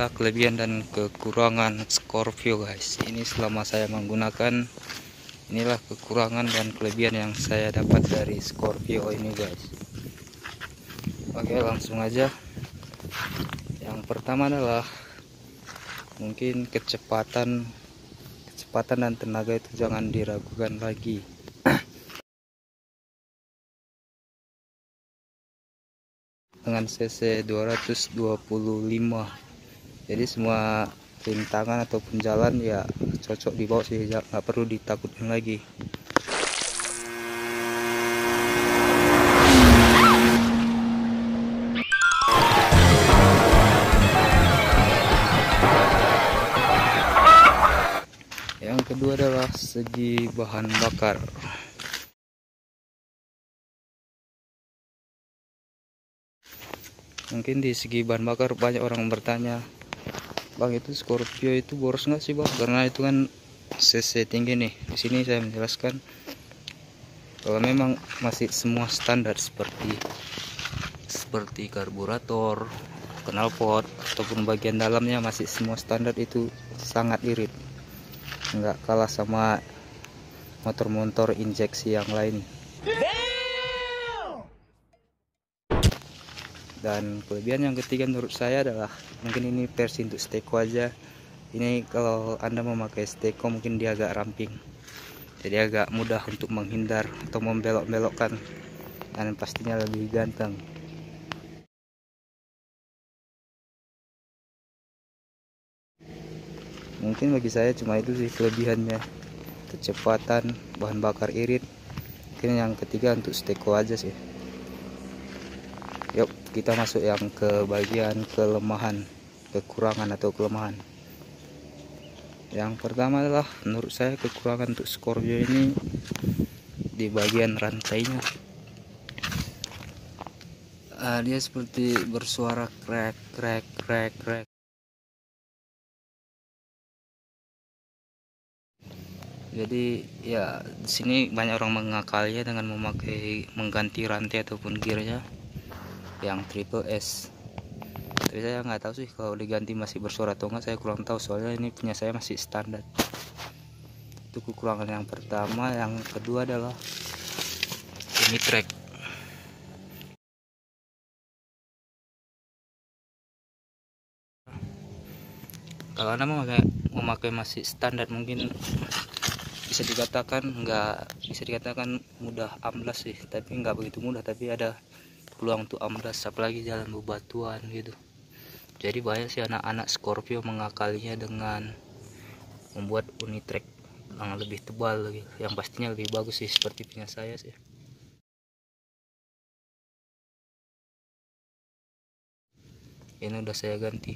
adalah kelebihan dan kekurangan Scorpio guys. Ini selama saya menggunakan, inilah kekurangan dan kelebihan yang saya dapat dari Scorpio ini guys. Oke, langsung aja. Yang pertama adalah mungkin kecepatan dan tenaga itu jangan diragukan lagi. Dengan cc 225, jadi semua rintangan ataupun jalan ya cocok dibawa sih, nggak perlu ditakutkan lagi. Yang kedua adalah segi bahan bakar. Mungkin di segi bahan bakar banyak orang bertanya, Bang, itu Scorpio itu boros nggak sih Bang? Karena itu kan cc tinggi nih. Di sini saya menjelaskan kalau memang masih semua standar seperti karburator, knalpot ataupun bagian dalamnya masih semua standar, itu sangat irit. Nggak kalah sama motor-motor injeksi yang lain. Dan kelebihan yang ketiga menurut saya adalah, mungkin ini versi untuk steko aja. Ini kalau Anda memakai steko mungkin dia agak ramping, jadi agak mudah untuk menghindar atau membelok-belokkan, dan pastinya lebih ganteng. Mungkin bagi saya cuma itu sih kelebihannya, kecepatan, bahan bakar irit. Mungkin yang ketiga untuk steko aja sih. Yuk kita masuk yang ke bagian kelemahan, kekurangan atau kelemahan. Yang pertama adalah menurut saya kekurangan untuk Scorpio ini di bagian rantainya. Dia seperti bersuara krek krek krek krek. Jadi ya di sini banyak orang mengakalinya dengan mengganti rantai ataupun gearnya yang triple S. Tapi saya nggak tahu sih kalau diganti masih bersuara atau enggak, saya kurang tahu, soalnya ini punya saya masih standar. Itu kekurangan yang pertama. Yang kedua adalah Unitrack. Kalau Anda memakai masih standar, mungkin bisa dikatakan mudah amblas sih, tapi nggak begitu mudah, tapi ada peluang untuk amblas, apalagi jalan bebatuan gitu. Jadi banyak sih anak-anak Scorpio mengakalinya dengan membuat Unitrack yang lebih tebal lagi, yang pastinya lebih bagus sih, seperti punya saya sih. Ini udah saya ganti.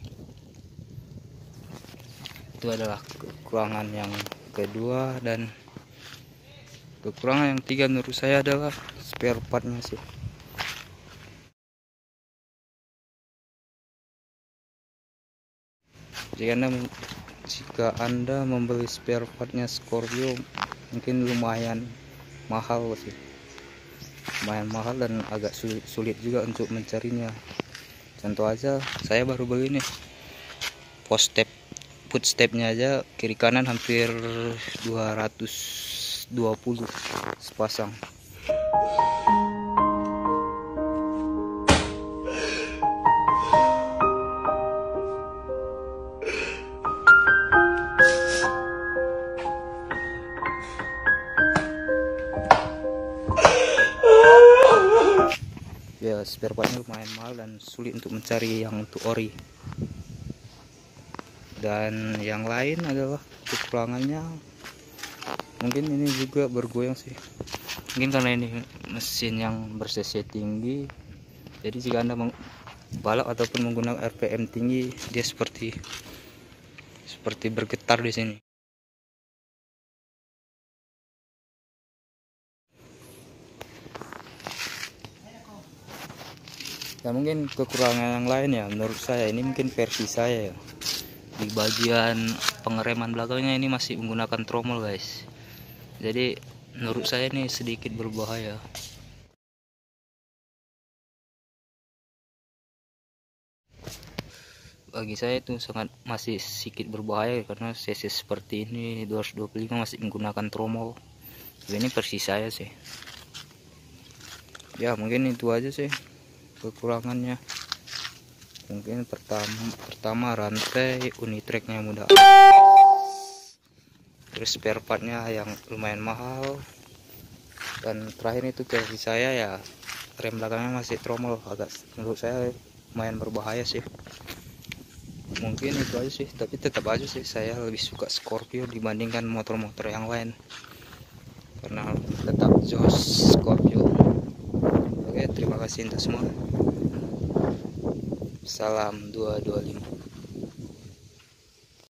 Itu adalah kekurangan yang kedua. Dan kekurangan yang tiga menurut saya adalah spare partnya sih. Jika anda membeli spare partnya Scorpio, mungkin lumayan mahal sih, lumayan mahal dan agak sulit juga untuk mencarinya. Contoh aja, saya baru beli nih footstepnya aja kiri kanan hampir 220 sepasang. Ya, spare partnya lumayan mahal dan sulit untuk mencari yang untuk ori. Dan yang lain adalah kekurangannya, mungkin ini juga bergoyang sih. Mungkin karena ini mesin yang ber-cc tinggi, jadi jika Anda balap ataupun menggunakan RPM tinggi, dia seperti bergetar di sini. Ya, mungkin kekurangan yang lain ya menurut saya, ini mungkin versi saya ya, di bagian pengereman belakangnya ini masih menggunakan tromol guys. Jadi menurut saya ini sedikit berbahaya. bagi saya itu masih sedikit berbahaya, karena cc seperti ini 225 masih menggunakan tromol. Ini versi saya sih. Ya mungkin itu aja sih kekurangannya. Mungkin pertama rantai unitreknya mudah, terus spare partnya yang lumayan mahal, dan terakhir itu versi saya ya rem belakangnya masih tromol, agak menurut saya lumayan berbahaya sih. Mungkin itu aja sih, tapi tetap aja sih saya lebih suka Scorpio dibandingkan motor-motor yang lain, karena tetap jos Scorpio. Oke, terima kasih untuk semua. Salam 225.